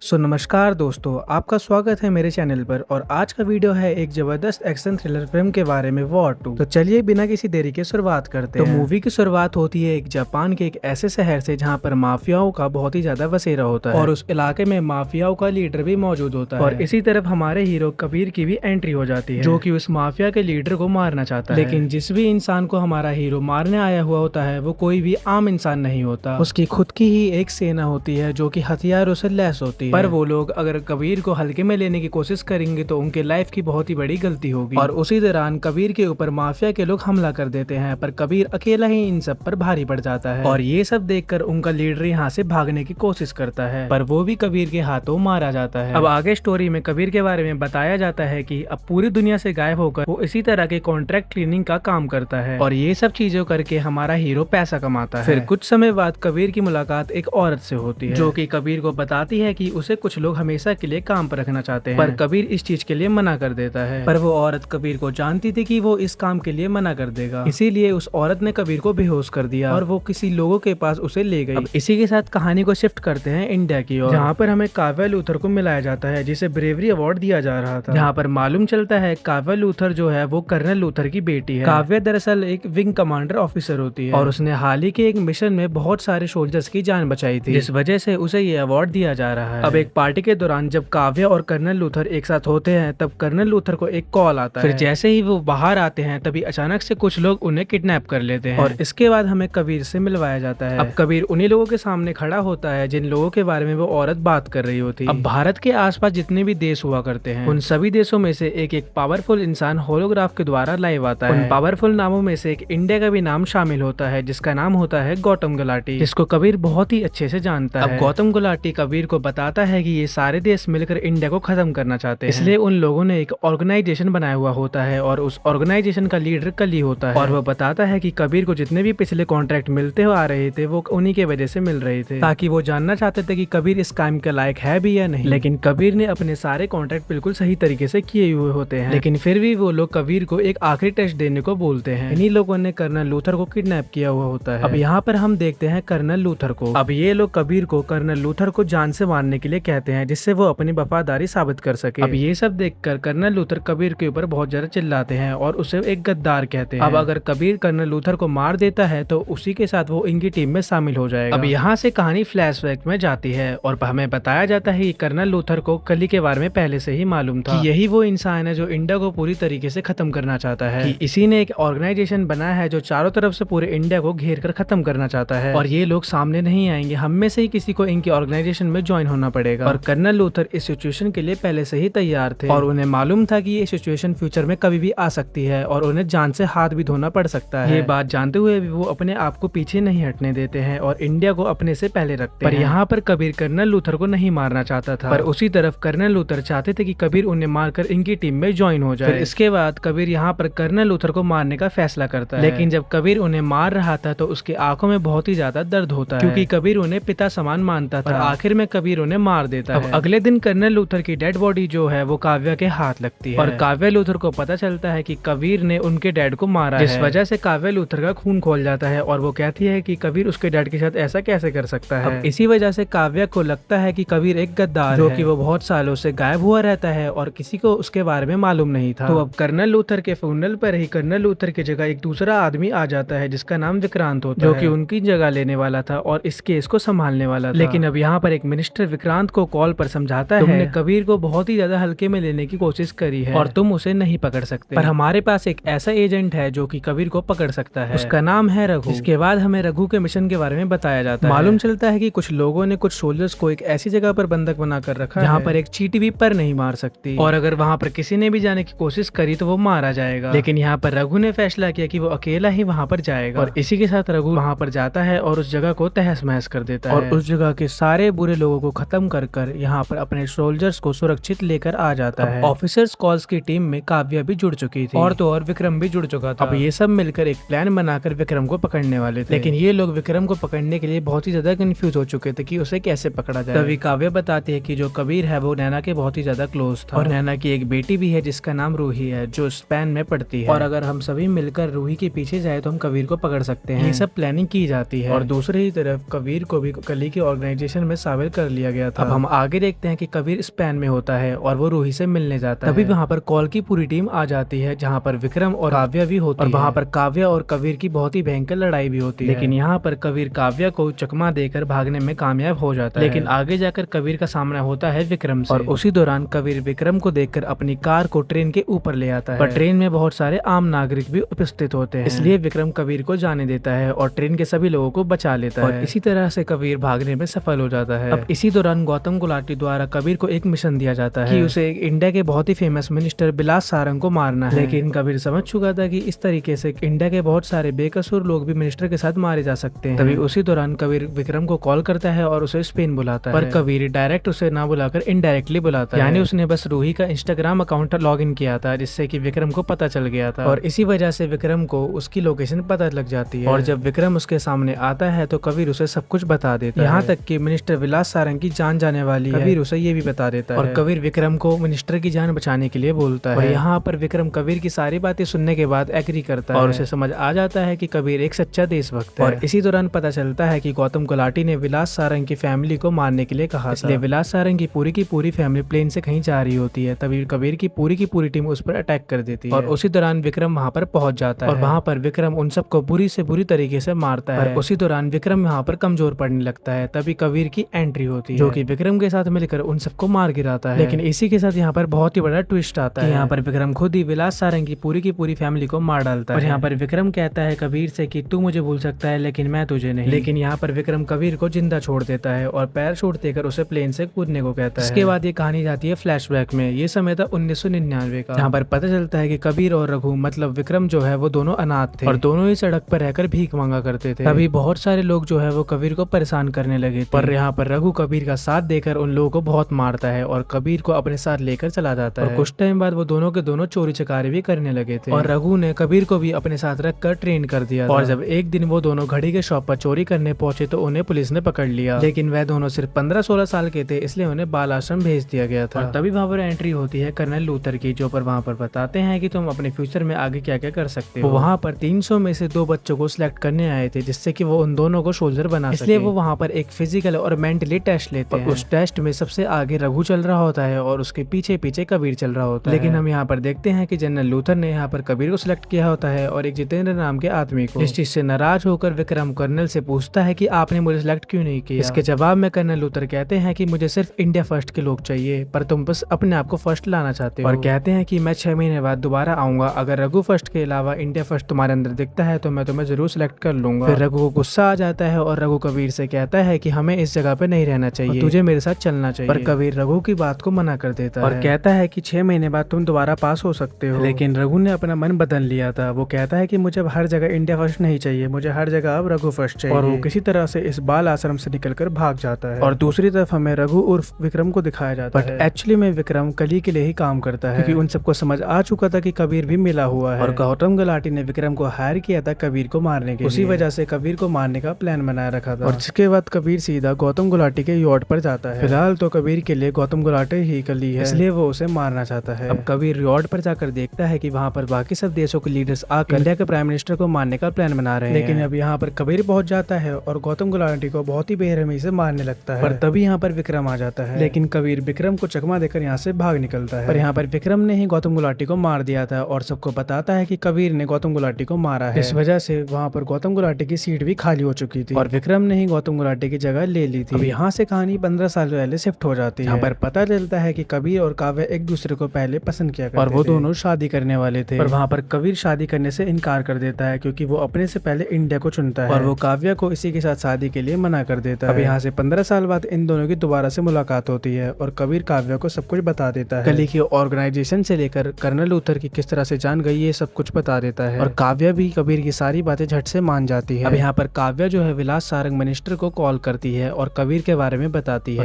नमस्कार दोस्तों, आपका स्वागत है मेरे चैनल पर। और आज का वीडियो है एक जबरदस्त एक्शन थ्रिलर फिल्म के बारे में, वॉर 2। तो चलिए बिना किसी देरी के शुरुआत करते हैं। मूवी की शुरुआत होती है एक जापान के एक ऐसे शहर से जहां पर माफियाओं का बहुत ही ज्यादा बसेरा होता है और उस इलाके में माफियाओं का लीडर भी मौजूद होता है। और इसी तरफ हमारे हीरो कबीर की भी एंट्री हो जाती है, जो कि उस माफिया के लीडर को मारना चाहता है। लेकिन जिस भी इंसान को हमारा हीरो मारने आया हुआ होता है वो कोई भी आम इंसान नहीं होता, उसकी खुद की ही एक सेना होती है जो कि हथियारों से लैस होती है। पर वो लोग अगर कबीर को हल्के में लेने की कोशिश करेंगे तो उनके लाइफ की बहुत ही बड़ी गलती होगी। और उसी दौरान कबीर के ऊपर माफिया के लोग हमला कर देते हैं, पर कबीर अकेला ही इन सब पर भारी पड़ जाता है। और ये सब देखकर उनका लीडर यहाँ से भागने की कोशिश करता है, पर वो भी कबीर के हाथों मारा जाता है। अब आगे स्टोरी में कबीर के बारे में बताया जाता है कि अब पूरी दुनिया से गायब होकर वो इसी तरह के कॉन्ट्रैक्ट क्लीनिंग का काम करता है और ये सब चीजों करके हमारा हीरो पैसा कमाता है। फिर कुछ समय बाद कबीर की मुलाकात एक औरत से होती है, जो कि कबीर को बताती है कि उसे कुछ लोग हमेशा के लिए काम पर रखना चाहते हैं, पर कबीर इस चीज के लिए मना कर देता है। पर वो औरत कबीर को जानती थी कि वो इस काम के लिए मना कर देगा, इसीलिए उस औरत ने कबीर को बेहोश कर दिया और वो किसी लोगों के पास उसे ले गई। अब इसी के साथ कहानी को शिफ्ट करते हैं इंडिया की ओर, जहाँ पर हमें काव्या लूथर को मिलाया जाता है, जिसे ब्रेवरी अवार्ड दिया जा रहा था। जहाँ पर मालूम चलता है काव्या लूथर जो है वो कर्नल लूथर की बेटी है। काव्या दरअसल एक विंग कमांडर ऑफिसर होती है और उसने हाल ही के एक मिशन में बहुत सारे सोल्जर्स की जान बचाई थी, जिस वजह से उसे ये अवार्ड दिया जा रहा है। अब एक पार्टी के दौरान जब काव्या और कर्नल लूथर एक साथ होते हैं तब कर्नल लूथर को एक कॉल आता है। फिर जैसे ही वो बाहर आते हैं तभी अचानक से कुछ लोग उन्हें किडनैप कर लेते हैं और इसके बाद हमें कबीर से मिलवाया जाता है। अब कबीर उन्हीं लोगों के सामने खड़ा होता है जिन लोगों के बारे में वो औरत बात कर रही होती। अब भारत के आसपास जितने भी देश हुआ करते हैं उन सभी देशों में से एक पावरफुल इंसान होलोग्राफ के द्वारा लाइव आता है। उन पावरफुल नामों में से एक इंडिया का भी नाम शामिल होता है, जिसका नाम होता है गौतम गुलाटी, जिसको कबीर बहुत ही अच्छे से जानता है। अब गौतम गुलाटी कबीर को बताता है कि ये सारे देश मिलकर इंडिया को खत्म करना चाहते हैं, इसलिए उन लोगों ने एक ऑर्गेनाइजेशन बनाया हुआ होता है और उस ऑर्गेनाइजेशन का लीडर कली होता है। और वो बताता है कि कबीर को जितने भी पिछले कॉन्ट्रैक्ट मिलते हुए आ रहे थे वो उन्हीं के वजह से मिल रहे थे, ताकि वो जानना चाहते थे कि कबीर इस काम के लायक है भी या नहीं। लेकिन कबीर ने अपने सारे कॉन्ट्रैक्ट बिल्कुल सही तरीके से किए हुए होते हैं, लेकिन फिर भी वो लोग कबीर को एक आखिरी टेस्ट देने को बोलते हैं। इन्हीं लोगों ने कर्नल लूथर को किडनैप किया हुआ होता है। अब यहाँ पर हम देखते हैं कर्नल लूथर को। अब ये लोग कबीर को कर्नल लूथर को जान से मारने के लिए कहते हैं, जिससे वो अपनी वफादारी साबित कर सके। अब ये सब देखकर कर्नल लूथर कबीर के ऊपर बहुत ज्यादा चिल्लाते हैं और उसे एक गद्दार कहते हैं। अब अगर कबीर कर्नल लूथर को मार देता है तो उसी के साथ वो इनकी टीम में शामिल हो जाएगा। अब यहाँ से कहानी फ्लैशबैक में जाती है और हमें बताया जाता है कि कर्नल लूथर को कली के बारे में पहले से ही मालूम था कि यही वो इंसान है जो इंडिया को पूरी तरीके से खत्म करना चाहता है, कि इसी ने एक ऑर्गेनाइजेशन बनाया है जो चारों तरफ से पूरे इंडिया को घेर कर खत्म करना चाहता है और ये लोग सामने नहीं आएंगे, हम में से ही किसी को इनकी ऑर्गेनाइजेशन में ज्वाइन होना पड़ेगा। और कर्नल लूथर इस सिचुएशन के लिए पहले से ही तैयार थे और उन्हें मालूम था कि ये सिचुएशन फ्यूचर में कभी भी आ सकती है और उन्हें जान से हाथ भी धोना पड़ सकता है। ये बात जानते हुए भी वो अपने आप को पीछे नहीं हटने देते हैं और इंडिया को अपने से पहले रखते हैं। पर यहाँ पर कबीर कर्नल लूथर को नहीं मारना चाहता था, पर उसी तरफ कर्नल लूथर चाहते थे कि कबीर उन्हें मारकर इनकी टीम में ज्वाइन हो जाए। फिर इसके बाद कबीर यहाँ पर कर्नल लूथर को मारने का फैसला करता है, लेकिन जब कबीर उन्हें मार रहा था तो उसकी आंखों में बहुत ही ज्यादा दर्द होता है, क्योंकि कबीर उन्हें पिता समान मानता था। आखिर में कबीर उन्हें मार देता है। अगले दिन कर्नल लूथर की डेड बॉडी जो है वो काव्या के हाथ लगती है और काव्या लूथर को पता चलता है कि कबीर ने उनके डैड को मारा है, जिस वजह से काव्या लूथर का खून खोल जाता है और वो कहती है कि कबीर उसके डैड के साथ ऐसा कैसे कर सकता है। इसी वजह से काव्या को लगता है कि कबीर एक गद्दार जो कि वो बहुत सालों से गायब हुआ रहता है और किसी को उसके बारे में मालूम नहीं था। तो अब कर्नल लूथर के फ्यूनरल पर ही कर्नल लूथर की जगह एक दूसरा आदमी आ जाता है जिसका नाम विक्रांत होता है, जो कि उनकी जगह लेने वाला था और इस केस को संभालने वाला था। लेकिन अब यहाँ पर एक मिनिस्टर विक्रांत को कॉल पर समझाता है, तुमने कबीर को बहुत ही ज्यादा हल्के में लेने की कोशिश करी है और तुम उसे नहीं पकड़ सकते, पर हमारे पास एक ऐसा एजेंट है जो कि कबीर को पकड़ सकता है, उसका नाम है रघु। इसके बाद हमें रघु के मिशन के बारे में बताया जाता है। मालूम चलता है कि कुछ लोगों ने कुछ सोल्जर्स को एक ऐसी जगह पर बंधक बना कर रखा जहाँ पर एक चींटी भी पर नहीं मार सकती और अगर वहाँ पर किसी ने भी जाने की कोशिश करी तो वो मारा जाएगा। लेकिन यहाँ पर रघु ने फैसला किया कि वो अकेला ही वहाँ पर जाएगा और इसी के साथ रघु वहाँ पर जाता है और उस जगह को तहस महस कर देता है और उस जगह के सारे बुरे लोगों को खत्म कर कर यहाँ पर अपने सोल्जर्स को सुरक्षित लेकर आ जाता है। ऑफिसर्स कॉल्स की टीम में काव्या भी जुड़ चुकी थी और तो और विक्रम भी जुड़ चुका था। अब ये सब मिलकर एक प्लान बनाकर विक्रम को पकड़ने वाले थे, लेकिन ये लोग विक्रम को पकड़ने के लिए बहुत ही ज्यादा कंफ्यूज हो चुके थे कि उसे कैसे पकड़ा जाए। तभी काव्या बताती है कि जो कबीर है वो नैना के बहुत ही ज्यादा क्लोज था और नैना की एक बेटी भी है जिसका नाम रूही है जो स्पेन में पढ़ती है और अगर हम सभी मिलकर रूही के पीछे जाए तो हम कबीर को पकड़ सकते हैं। ये सब प्लानिंग की जाती है और दूसरी ही तरफ कबीर को भी कली की ऑर्गेनाइजेशन में शामिल कर लिया गया गया था। अब हम आगे देखते हैं कि कबीर स्पेन में होता है और वो रूही से मिलने जाता है। तभी वहाँ पर कॉल की पूरी टीम आ जाती है, जहाँ पर विक्रम और काव्या भी होती है। और वहाँ पर काव्या और कबीर की बहुत ही भयंकर लड़ाई भी होती है, लेकिन यहाँ पर कबीर काव्या को चकमा देकर भागने में कामयाब हो जाता है। लेकिन आगे जाकर कबीर का सामना होता है विक्रम से, और उसी दौरान कबीर विक्रम को देखकर अपनी कार को ट्रेन के ऊपर ले आता है। पर ट्रेन में बहुत सारे आम नागरिक भी उपस्थित होते हैं, इसलिए विक्रम कबीर को जाने देता है और ट्रेन के सभी लोगों को बचा लेता है। और इसी तरह से कबीर भागने में सफल हो जाता है। अब इसी दौरान गौतम गुलाटी द्वारा कबीर को एक मिशन दिया जाता है कि उसे इंडिया के बहुत ही फेमस मिनिस्टर बिलास सारंग को मारना है। लेकिन कबीर समझ चुका था कि इस तरीके से इंडिया के बहुत सारे बेकसूर लोग भी मिनिस्टर के साथ मारे जा सकते हैं। तभी उसी दौरान कबीर विक्रम को कॉल करता है और उसे स्पेन बुलाता है। पर कबीर डायरेक्ट उसे ना बुलाकर इनडायरेक्टली बुलाता है, यानी उसने बस रूही का इंस्टाग्राम अकाउंट लॉग इन किया था, जिससे कि विक्रम को पता चल गया था। और इसी वजह से विक्रम को उसकी लोकेशन पता लग जाती है। और जब विक्रम उसके सामने आता है तो कबीर उसे सब कुछ बता देता है, यहाँ तक कि मिनिस्टर विलास सारंग की जान जाने वाली है, कबीर उसे ये भी बता देता है। और कबीर विक्रम को मिनिस्टर की जान बचाने के लिए बोलता है। और यहाँ पर विक्रम कबीर की सारी बातें सुनने के बाद एग्री करता है और उसे समझ आ जाता है कि कबीर एक सच्चा देशभक्त है। और इसी दौरान पता चलता है कि गौतम गुलाटी ने विलास सारंग की फैमिली को मारने के लिए कहा, इसलिए विलास सारंग की पूरी फैमिली प्लेन से कहीं जा रही होती है। तभी कबीर की पूरी टीम उस पर अटैक कर देती है। और उसी दौरान विक्रम वहाँ पर पहुंच जाता है और वहाँ पर विक्रम उन सबको बुरी से बुरी तरीके से मारता है। उसी दौरान विक्रम यहाँ पर कमजोर पड़ने लगता है। तभी कबीर की एंट्री होती है, जो कि विक्रम के साथ मिलकर उन सबको मार गिराता है। लेकिन इसी के साथ यहाँ पर बहुत ही बड़ा ट्विस्ट आता है। यहाँ पर विक्रम खुद ही विलास सारंग की पूरी फैमिली को मार डालता है। और यहाँ पर विक्रम कहता है कबीर से कि तू मुझे भूल सकता है लेकिन मैं तुझे नहीं। लेकिन यहाँ पर विक्रम कबीर को जिंदा छोड़ देता है और पैराशूट देकर उसे प्लेन से कूदने को कहता है। इसके बाद ये कहानी जाती है फ्लैशबैक में। ये समय था 1999 का, जहाँ पर पता चलता है कि कबीर और रघु मतलब विक्रम जो है वो दोनों अनाथ थे और दोनों ही सड़क पर रहकर भीख मांगा करते थे। तभी बहुत सारे लोग जो है वो कबीर को परेशान करने लगे थे। पर यहाँ पर रघु कबीर का साथ देकर उन लोगों को बहुत मारता है और कबीर को अपने साथ लेकर चला जाता है। और कुछ टाइम बाद वो दोनों के दोनों चोरी चकारी भी करने लगे थे और रघु ने कबीर को भी अपने साथ रखकर ट्रेन कर दिया। और जब एक दिन वो दोनों घड़ी के शॉप पर चोरी करने पहुंचे तो उन्हें पुलिस ने पकड़ लिया। लेकिन वह दोनों सिर्फ 15-16 साल के थे, इसलिए उन्हें बाल आश्रम भेज दिया गया था। और तभी वहाँ पर एंट्री होती है कर्नल लूथर की, जो पर वहाँ पर बताते हैं कि तुम अपने फ्यूचर में आगे क्या क्या कर सकते हो। वहाँ पर 300 में से 2 बच्चों को सिलेक्ट करने आए थे, जिससे कि वो उन दोनों को सोल्जर बना सके। इसलिए वो वहाँ पर एक फिजिकल और मेंटली टेस्ट लेते हैं। उस टेस्ट में सबसे आगे रघु चल रहा होता है और उसके पीछे पीछे कबीर चल रहा होता है। लेकिन हम यहाँ पर देखते हैं कि जनरल लूथर ने यहाँ पर कबीर को सिलेक्ट किया होता है और एक जितेंद्र नाम के आदमी को। इस चीज से नाराज होकर विक्रम कर्नल से पूछता है कि आपने मुझे सिलेक्ट क्यों नहीं किया। इसके जवाब में कर्नल लूथर कहते हैं कि मुझे सिर्फ इंडिया फर्स्ट के लोग चाहिए, पर तुम बस अपने आप को फर्स्ट लाना चाहते हो। और कहते हैं कि मैं 6 महीने बाद दोबारा आऊंगा, अगर रघु फर्स्ट के अलावा इंडिया फर्स्ट तुम्हारे अंदर दिखता है तो मैं तुम्हें जरूर सिलेक्ट कर लूंगा। फिर रघु को गुस्सा आ जाता है और रघु कबीर से कहता है कि हमें इस जगह पे नहीं रहना चाहिए, तुझे मेरे साथ चलना चाहिए। पर कबीर रघु की बात को मना कर देता है और कहता है कि 6 महीने बाद तुम दोबारा पास हो सकते हो। लेकिन रघु ने अपना मन बदल लिया था। वो कहता है कि मुझे हर जगह इंडिया फर्स्ट नहीं चाहिए, मुझे हर जगह अब रघु फर्स्ट चाहिए। और वो किसी तरह से इस बाल आश्रम से निकलकर भाग जाता है। और दूसरी तरफ हमें रघु उर्फ विक्रम को दिखाया जाता है। एक्चुअली में विक्रम कली के लिए ही काम करता है, क्योंकि उन सबको समझ आ चुका था कि कबीर भी मिला हुआ है और गौतम गुलाटी ने विक्रम को हायर किया था कबीर को मारने के लिए। उसी वजह से कबीर को मारने का प्लान बनाया रखा था। और जिसके बाद कबीर सीधा गौतम गुलाटी के यॉट पर जाता है। फिलहाल तो कबीर के लिए गौतम गुलाटी ही कली है, इसलिए वो उसे मारना चाहता है। अब कबीर यॉट पर जाकर देखता है कि वहाँ पर बाकी सब देशों के लीडर्स आकर इंडिया के प्राइम मिनिस्टर को मारने का प्लान बना रहे हैं। लेकिन अब यहाँ पर कबीर पहुंच जाता है और गौतम गुलाटी को बहुत ही बेरहमी से मारने लगता है। पर तभी यहाँ पर विक्रम आ जाता है, लेकिन कबीर विक्रम को चकमा देकर यहाँ से भाग निकलता है। पर यहाँ पर विक्रम ने ही गौतम गुलाटी को मार दिया था और सबको बताता है कि कबीर ने गौतम गुलाटी को मारा है। इस वजह से वहाँ पर गौतम गुलाटी की सीट भी खाली हो चुकी थी और विक्रम ने ही गौतम गुलाटी की जगह ले ली थी। अब यहाँ से कहानी 15 साल पहले शिफ्ट हो जाती है। यहाँ पर पता चलता है कि कबीर और काव्या एक दूसरे को पहले पसंद किया करते थे और वो दोनों शादी करने वाले थे। पर वहाँ पर कबीर शादी करने से इनकार कर देता है, क्योंकि वो अपने से पहले इंडिया को चुनता है और वो काव्या को इसी के साथ शादी के लिए मना कर देता है। अब यहाँ से 15 साल बाद इन दोनों की दोबारा से मुलाकात होती है और कबीर काव्या को सब कुछ बता देता है। कली की ऑर्गेनाइजेशन से लेकर कर्नल लूथर की किस तरह से जान गई ये सब कुछ बता देता है और काव्या भी कबीर की सारी बातें झट से मान जाती है। अब यहाँ पर काव्या जो है विलास सारंग मिनिस्टर को कॉल करती है और कबीर के बारे में बताती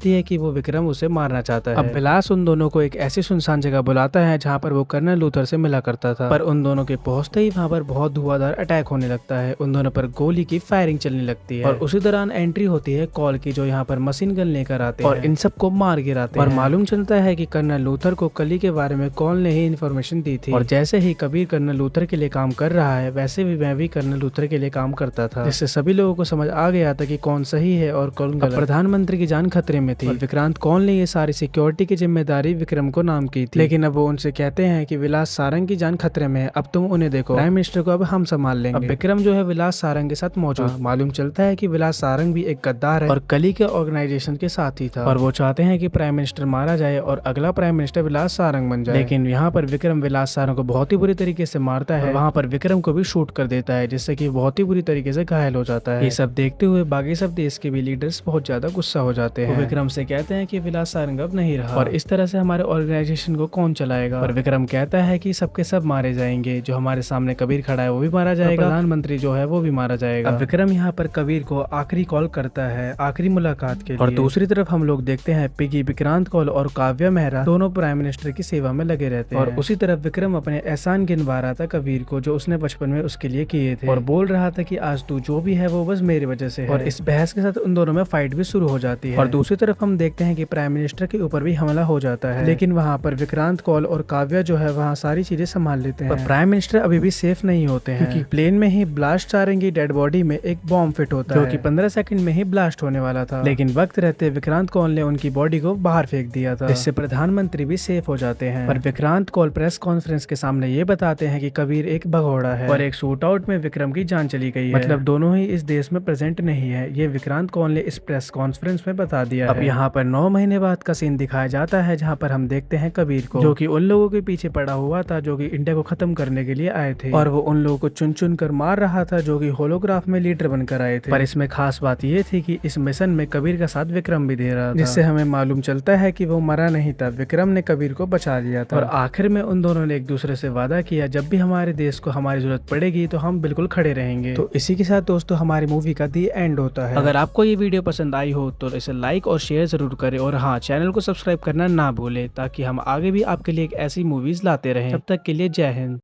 है कि वो विक्रम उसे मारना चाहता है। अब विलास उन दोनों को एक ऐसी सुनसान जगह बुलाता है जहाँ पर वो कर्नल लूथर से मिला करता था। पर उन दोनों के पहुंचते ही वहाँ पर बहुत धुआंधार अटैक होने लगता है, उन दोनों पर गोली की फायरिंग चलने लगती है और उसी दौरान एंट्री होती है कॉल की, जो यहाँ पर मशीन गन लेकर आते हैं और इन सबको मार गिराते हैं। और मालूम चलता है कि कर्नल लूथर को कली के बारे में कॉल ने ही इन्फॉर्मेशन दी थी और जैसे ही कबीर कर्नल लूथर के लिए काम कर रहा है वैसे भी मैं भी कर्नल लूथर के लिए काम करता था, जिससे सभी लोगों को समझ आ गया था कि कौन सही है और कौन गलत। प्रधानमंत्री प्रधानमंत्री की जान खतरे में थी और विक्रांत कौल ने ये सारी सिक्योरिटी की जिम्मेदारी विक्रम को नाम की थी। लेकिन अब वो उनसे कहते हैं कि विलास सारंग की जान खतरे में है, अब तुम उन्हें देखो, प्राइम मिनिस्टर को अब हम संभाल लेंगे। अब विक्रम जो है विलास सारंग के साथ मौजूद। मालूम चलता है कि विलास सारंग भी एक गद्दार है और कली के ऑर्गेनाइजेशन के साथ ही था और वो चाहते हैं कि प्राइम मिनिस्टर मारा जाए और अगला प्राइम मिनिस्टर विलास सारंग बन जाए। लेकिन यहाँ पर विक्रम विलास सारंग को बहुत ही बुरी तरीके से मारता है, वहाँ पर विक्रम को भी शूट कर देता है, जिससे कि बहुत ही बुरी तरीके से घायल हो जाता है। ये सब देखते हुए बाकी सब देश के भी लीडर्स बहुत ज्यादा गुस्सा हो जाते हैं। विक्रम से कहते हैं कि विलास सारंग अब नहीं रहा और इस तरह से हमारे ऑर्गेनाइजेशन को कौन चलाएगा। और विक्रम कहता है कि सबके सब मारे जाएंगे, जो हमारे सामने कबीर खड़ा है वो भी मारा जाएगा, प्रधानमंत्री जो है वो भी मारा जाएगा। अब विक्रम यहाँ पर कबीर को आखिरी कॉल करता है आखिरी मुलाकात के लिए। और दूसरी तरफ हम लोग देखते हैं पिगी, विक्रांत कौल और काव्या मेहरा दोनों प्राइम मिनिस्टर की सेवा में लगे रहते हैं और उसी तरफ विक्रम अपने एहसान गिनवा रहा था कबीर को, जो उसने बचपन में उसके लिए किए थे और बोल रहा था कि आज तू जो भी है वो बस मेरी वजह से है। और इस बहस के साथ उन दोनों में फाइट भी शुरू हो जाती है। और दूसरी तरफ हम देखते हैं कि प्राइम मिनिस्टर के ऊपर भी हमला हो जाता है, लेकिन वहाँ पर विक्रांत कौल और काव्या जो है वहाँ सारी चीजें संभाल लेते हैं। और प्राइम मिनिस्टर अभी भी सेफ नहीं होते हैं क्योंकि प्लेन में ही ब्लास्ट सारंग की डेड बॉडी में एक बॉम्ब फिट होता है, जो कि 15 सेकंड में ही ब्लास्ट होने वाला था। लेकिन वक्त रहते विक्रांत कौल ने उनकी बॉडी को बाहर फेंक दिया था, जिससे प्रधानमंत्री भी सेफ हो जाते हैं। पर विक्रांत कौल प्रेस कॉन्फ्रेंस के सामने ये बताते हैं कि कबीर एक भगोड़ा है और एक शूट आउट में विक्रम की जान चली गई है, मतलब दोनों ही इस देश में प्रेजेंट नहीं है। ये विक्रांत कौल ने इस प्रेस कॉन्फ्रेंस में बता दिया। अब यहाँ पर 9 महीने बाद का सीन दिखाया जाता है, जहाँ पर हम देखते हैं कबीर को, जो कि उन लोगों के पीछे पड़ा हुआ था जो कि इंडिया को खत्म करने के लिए आए थे और वो उन लोगों को चुन चुन कर मार रहा था जो कि होलोग्राफ में लीडर बनकर आए थे। पर इसमें खास बात ये थी कि इस मिशन में कबीर का साथ विक्रम भी दे रहा था, जिससे हमें मालूम चलता है कि वो मरा नहीं था, विक्रम ने कबीर को बचा लिया था। और आखिर में उन दोनों ने एक दूसरे से वादा किया जब भी हमारे देश को हमारी जरूरत पड़ेगी तो हम बिल्कुल खड़े रहेंगे। तो इसी के साथ दोस्तों हमारी मूवी का दी एंड होता है। अगर आपको ये वीडियो पसंद आई हो तो इसे लाइक और शेयर जरूर करें और हाँ, चैनल को सब्सक्राइब करना ना भूलें ताकि हम आगे भी आपके लिए एक ऐसी मूवीज लाते रहें। तब तक के लिए जय हिंद।